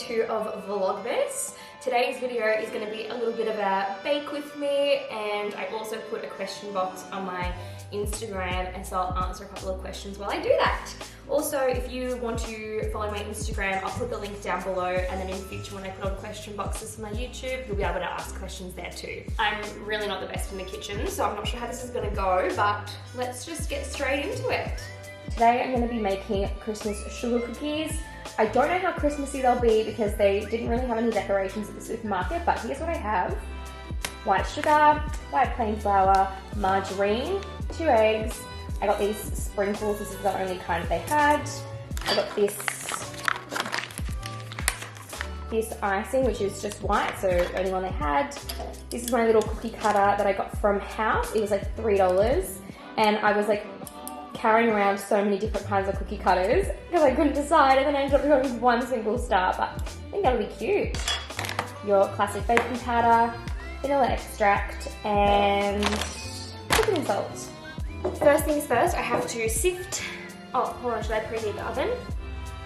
2 of Vlogmas. Today's video is going to be a little bit of a bake with me, and I also put a question box on my Instagram, and so I'll answer a couple of questions while I do that. Also, if you want to follow my Instagram, I'll put the link down below, and then in the future when I put on question boxes for my YouTube, you'll be able to ask questions there too. I'm really not the best in the kitchen, so I'm not sure how this is going to go, but let's just get straight into it. Today I'm going to be making Christmas sugar cookies. I don't know how Christmassy they'll be because they didn't really have any decorations at the supermarket, but here's what I have. White sugar, white plain flour, margarine, 2 eggs. I got these sprinkles, this is the only kind they had. I got this icing, which is just white, so only one they had. This is my little cookie cutter that I got from House. It was like $3, and I was like carrying around so many different kinds of cookie cutters because I couldn't decide, and then I ended up going with one single star, but I think that'll be cute. Your classic baking powder, vanilla extract, and cooking salt. First things first, I have to sift, oh hold on, should I preheat the oven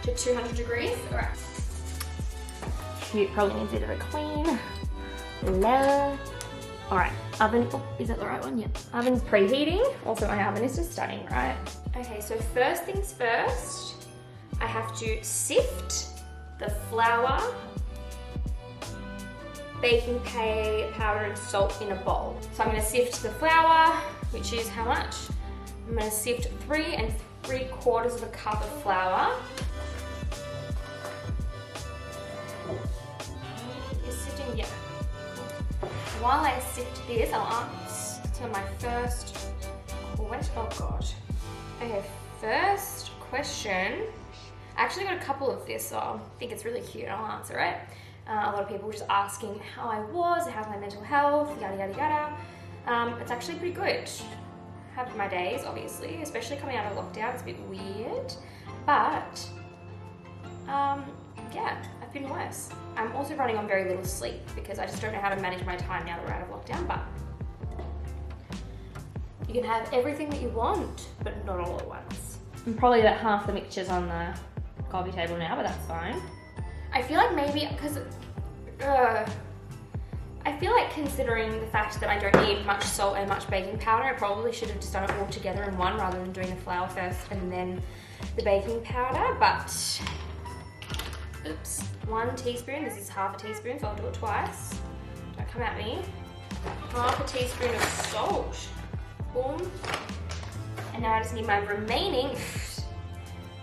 to 200 degrees? Alright. Cute, probably needs a bit of a clean. La. Alright, oven, oh, is that the right one? Yeah. Oven's preheating. Also my oven is just stunning, right? Okay, so first things first, I have to sift the flour, baking powder and salt in a bowl. So I'm gonna sift the flour, which is how much? I'm gonna sift 3 3/4 cup of flour. You're sifting, yeah. While I sift this, I'll answer my first question. Oh god. Okay, first question. I actually got a couple of this, so I think it's really cute. I'll answer it. A lot of people were just asking how I was, how's my mental health, yada yada yada. It's actually pretty good. Have my days, obviously, especially coming out of lockdown. It's a bit weird, but yeah, I've been worse. I'm also running on very little sleep because I just don't know how to manage my time now that we're out of lockdown, but you can have everything that you want, but not all at once. And probably about half the mixture's on the coffee table now, but that's fine. I feel like maybe, because I feel like considering the fact that I don't need much salt and much baking powder, I probably should have just done it all together in one rather than doing the flour first and then the baking powder, but oops, 1 teaspoon, this is half a teaspoon, so I'll do it twice. Don't come at me. Half a teaspoon of salt. Boom. And now I just need my remaining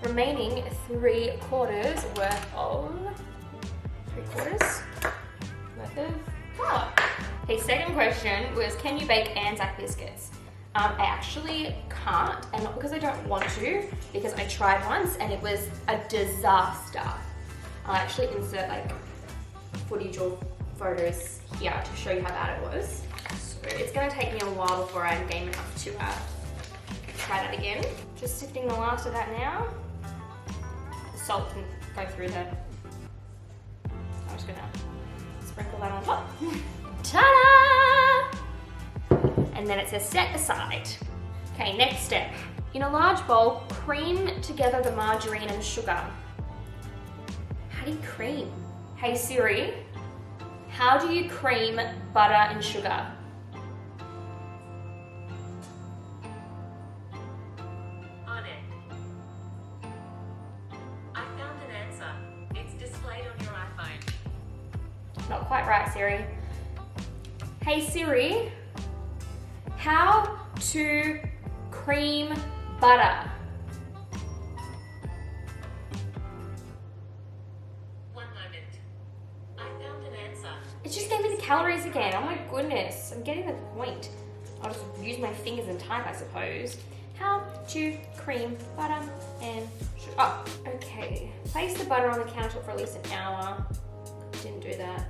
3/4 worth of flour. Okay, second question was, can you bake Anzac biscuits? I actually can't, and not because I don't want to, because I tried once and it was a disaster. I'll actually insert like footage or photos here to show you how bad it was. So it's gonna take me a while before I'm game enough to try that again. Just sifting the last of that now. The salt can go through the, I'm just gonna sprinkle that on top. Ta-da! And then it says set aside. Okay, next step. In a large bowl, cream together the margarine and sugar. How do you cream? Hey Siri, how do you cream butter and sugar? On it. I found an answer. It's displayed on your iPhone. Not quite right, Siri. Hey Siri, how to cream butter? One moment. I found an answer. It just gave me the calories again. Oh my goodness, I'm getting the point. I'll just use my fingers and type, I suppose. How to cream butter and sugar. Oh, okay. Place the butter on the counter for at least an hour. Didn't do that.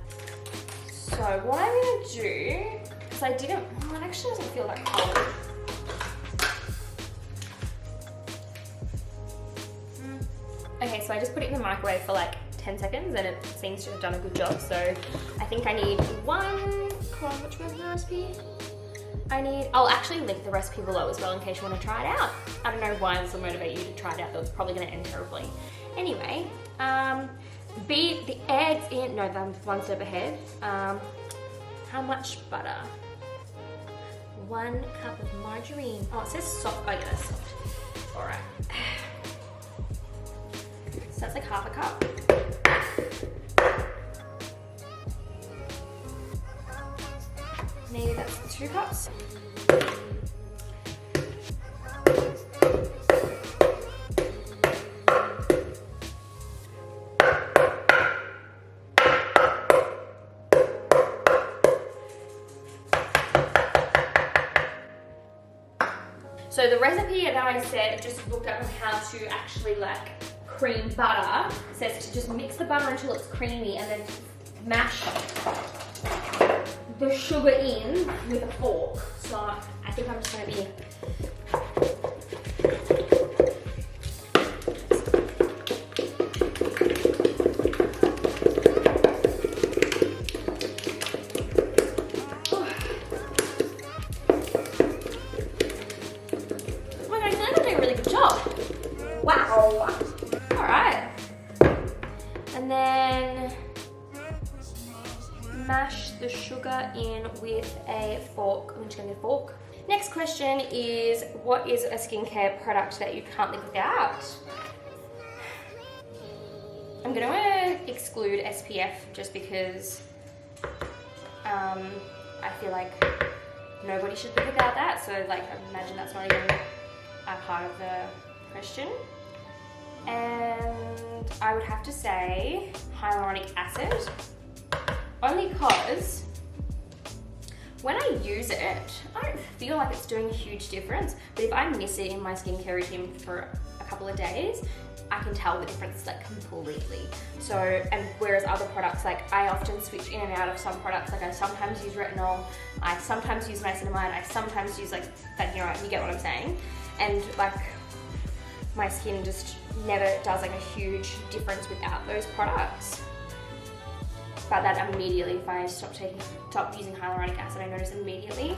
So what I'm gonna do, because I didn't, well, it actually doesn't feel that cold. Okay, so I just put it in the microwave for like 10 seconds and it seems to have done a good job. So I think I need which was the recipe? I'll actually link the recipe below as well in case you want to try it out. I don't know why this will motivate you to try it out, though it's probably going to end terribly. Anyway, Beat the eggs in, no, that's one step ahead. How much butter? 1 cup of margarine. Oh, it says soft, oh yeah, that's soft. All right. So that's like half a cup. Maybe that's 2 cups. So the recipe that I said, just looked up on how to actually like cream butter. It says to just mix the butter until it's creamy and then mash the sugar in with a fork. So I think I'm just gonna be wow. All right. And then mash the sugar in with a fork. I'm just gonna get a fork. Next question is, what is a skincare product that you can't live without? I'm gonna exclude SPF just because I feel like nobody should live without that. So like, I imagine that's not even a part of the question. And I would have to say hyaluronic acid, only because when I use it, I don't feel like it's doing a huge difference, but if I miss it in my skincare routine for a couple of days, I can tell the difference like completely. So, and whereas other products, like I often switch in and out of some products, like I sometimes use retinol, I sometimes use niacinamide, I sometimes use like that, you get what I'm saying? And like my skin just never does like a huge difference without those products. But that immediately, if I stop using hyaluronic acid, I notice immediately.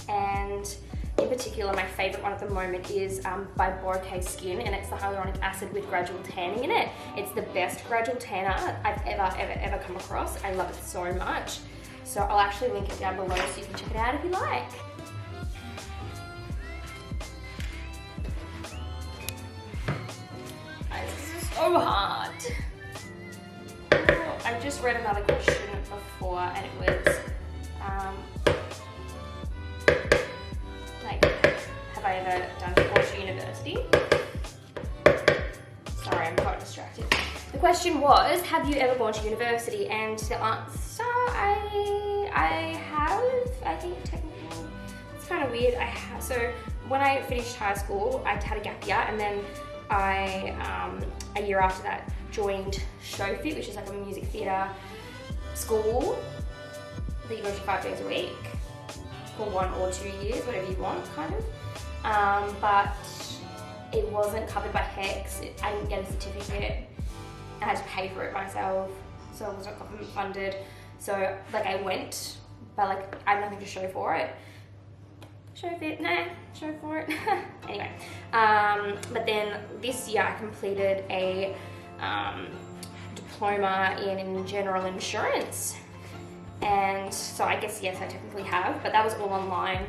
And in particular, my favorite one at the moment is by Bouquet Skin, and it's the hyaluronic acid with gradual tanning in it. It's the best gradual tanner I've ever come across. I love it so much. So I'll actually link it down below so you can check it out if you like. This is so hard. I just read another question before, and it was like, have I ever gone to university? Sorry, I'm quite distracted. The question was, have you ever gone to university? And the answer, I have. I think technically, it's kind of weird. I have. So when I finished high school, I had a gap year, and then I a year after that joined ShowFit, which is like a music theatre school that you go to 5 days a week for 1 or 2 years, whatever you want, kind of. But it wasn't covered by HEX. I didn't get a certificate. I had to pay for it myself, so it wasn't government funded. So like I went, but like I had nothing to show for it. ShowFit, nah, show for it. Anyway, but then this year I completed a diploma in general insurance, and so I guess yes, I technically have, but that was all online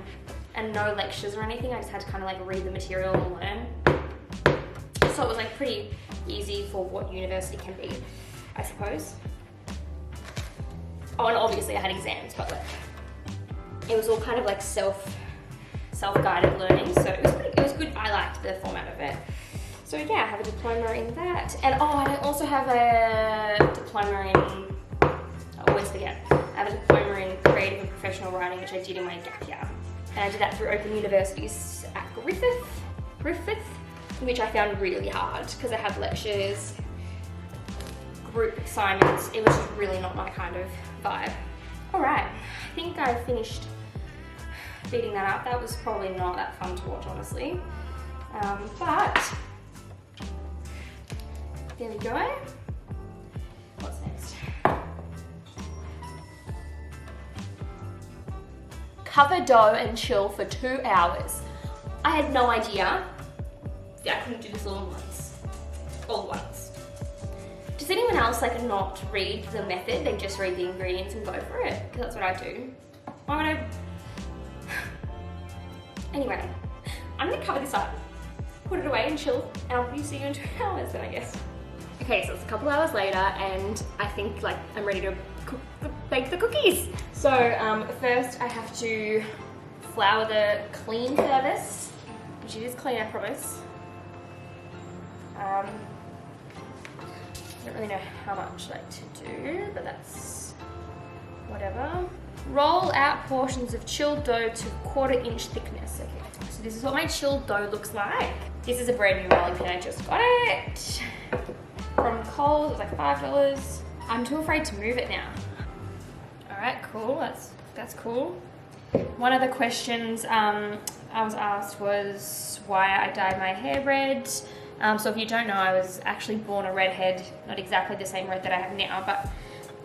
and no lectures or anything. I just had to kind of like read the material and learn. So it was like pretty easy for what university can be, I suppose. Oh, and obviously I had exams, but like it was all kind of like self-guided learning, so it was good. I liked the format of it. So yeah, I have a diploma in that. And oh, I also have a diploma in, I always forget, I have a diploma in creative and professional writing, which I did in my gap year. And I did that through Open Universities at Griffith, which I found really hard because I had lectures, group assignments. It was just really not my kind of vibe. All right, I think I finished beating that up. That was probably not that fun to watch, honestly. But there we go. What's next? Cover dough and chill for 2 hours. I had no idea. I couldn't do this all at once. Does anyone else like not read the method? They just read the ingredients and go for it? Because that's what I do. I'm gonna... Anyway, I'm gonna cover this up, put it away and chill, and I'll see you in 2 hours then, I guess. Okay, so it's a couple hours later and I think like I'm ready to bake the cookies. So first I have to flour the clean service, which it is clean, I promise. I don't really know how much like to do, but that's whatever. Roll out portions of chilled dough to 1/4 inch thickness. Okay, so this is what my chilled dough looks like. This is a brand new rolling pin, I just got it from Coles. It was like $5. I'm too afraid to move it now. All right, cool, that's cool. One of the questions I was asked was why I dyed my hair red. So if you don't know, I was actually born a redhead, not exactly the same red that I have now, but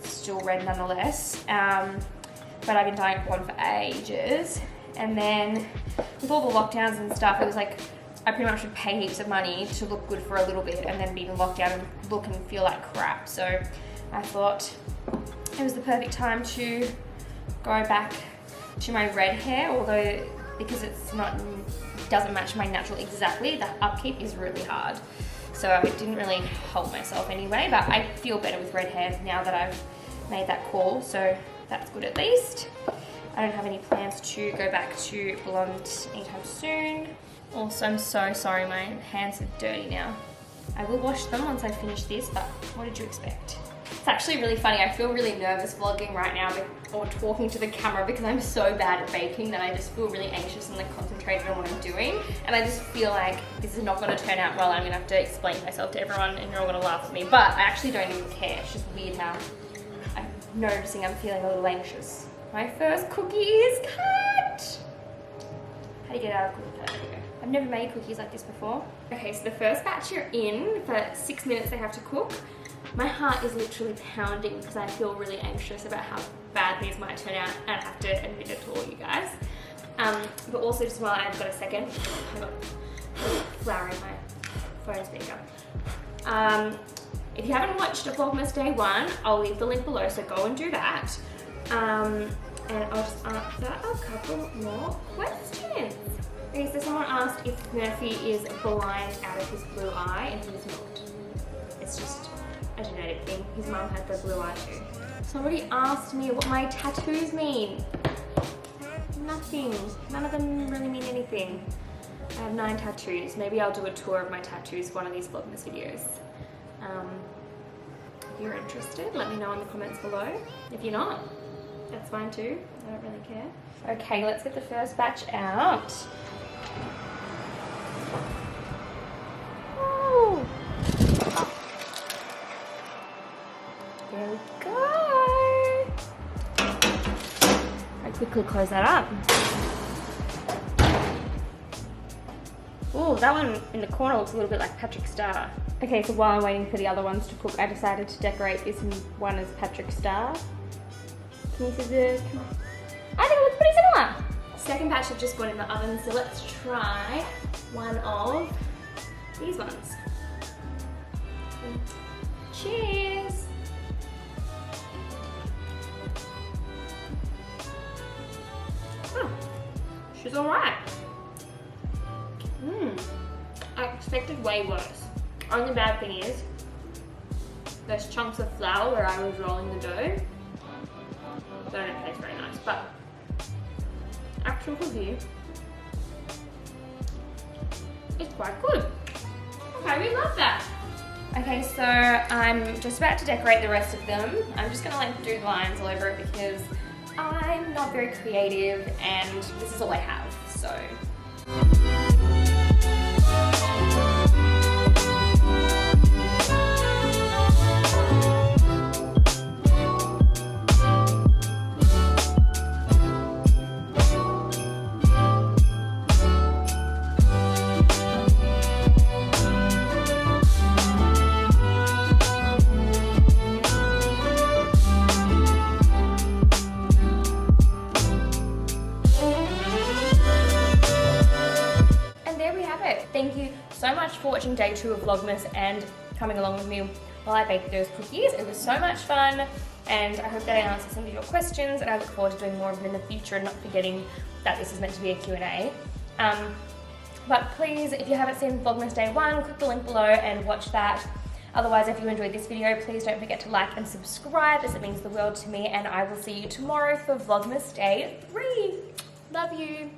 still red nonetheless. But I've been dyeing blonde for ages. And then with all the lockdowns and stuff, it was like I pretty much would pay heaps of money to look good for a little bit and then be in lockdown and look and feel like crap. So I thought it was the perfect time to go back to my red hair, although because it's not, doesn't match my natural exactly, the upkeep is really hard. So I didn't really help myself anyway, but I feel better with red hair now that I've made that call, so that's good at least. I don't have any plans to go back to blonde anytime soon. Also, I'm so sorry, my hands are dirty now. I will wash them once I finish this, but what did you expect? It's actually really funny. I feel really nervous vlogging right now or talking to the camera because I'm so bad at baking that I just feel really anxious and like concentrated on what I'm doing. And I just feel like this is not going to turn out well. I'm going to have to explain myself to everyone and you're all going to laugh at me. But I actually don't even care. It's just weird how I'm noticing I'm feeling a little anxious. My first cookie is cut! How do you get out of cookie cut? There we go. I've never made cookies like this before. Okay, so the first batch are in. For 6 minutes they have to cook. My heart is literally pounding because I feel really anxious about how bad these might turn out, and I have to admit it to all you guys. But also just while I've got a second, I got flour in my phone speaker. If you haven't watched VLOGMAS Day 1, I'll leave the link below, so go and do that. And I'll just answer a couple more questions. Okay, so someone asked if Murphy is blind out of his blue eye, and he's not. It's just a genetic thing. His mum had the blue eye too. Somebody asked me what my tattoos mean. Nothing. None of them really mean anything. I have 9 tattoos. Maybe I'll do a tour of my tattoos one of these VLOGMAS videos. If you're interested, let me know in the comments below. If you're not, that's fine too. I don't really care. Okay, let's get the first batch out. Woo. There we go. I quickly close that up. Oh, that one in the corner looks a little bit like Patrick Star. Okay, so while I'm waiting for the other ones to cook, I decided to decorate this one as Patrick Star. Can you see the... I think it looks pretty similar. Second batch have just gone in the oven, so let's try one of these ones. Cheers! Oh, she's alright. I expected way worse. Only bad thing is, those chunks of flour where I was rolling the dough, they don't taste very nice, but actual cookie is quite good. Okay, we love that. Okay, so I'm just about to decorate the rest of them. I'm just gonna like do lines all over it because I'm not very creative and this is all I have, so. Thank you so much for watching day 2 of VLOGMAS and coming along with me while I baked those cookies. It was so much fun, and I hope that I answered some of your questions, and I look forward to doing more of them in the future and not forgetting that this is meant to be a Q&A. But please, if you haven't seen Vlogmas Day 1, click the link below and watch that. Otherwise, if you enjoyed this video, please don't forget to like and subscribe, as it means the world to me, and I will see you tomorrow for Vlogmas Day 3. Love you.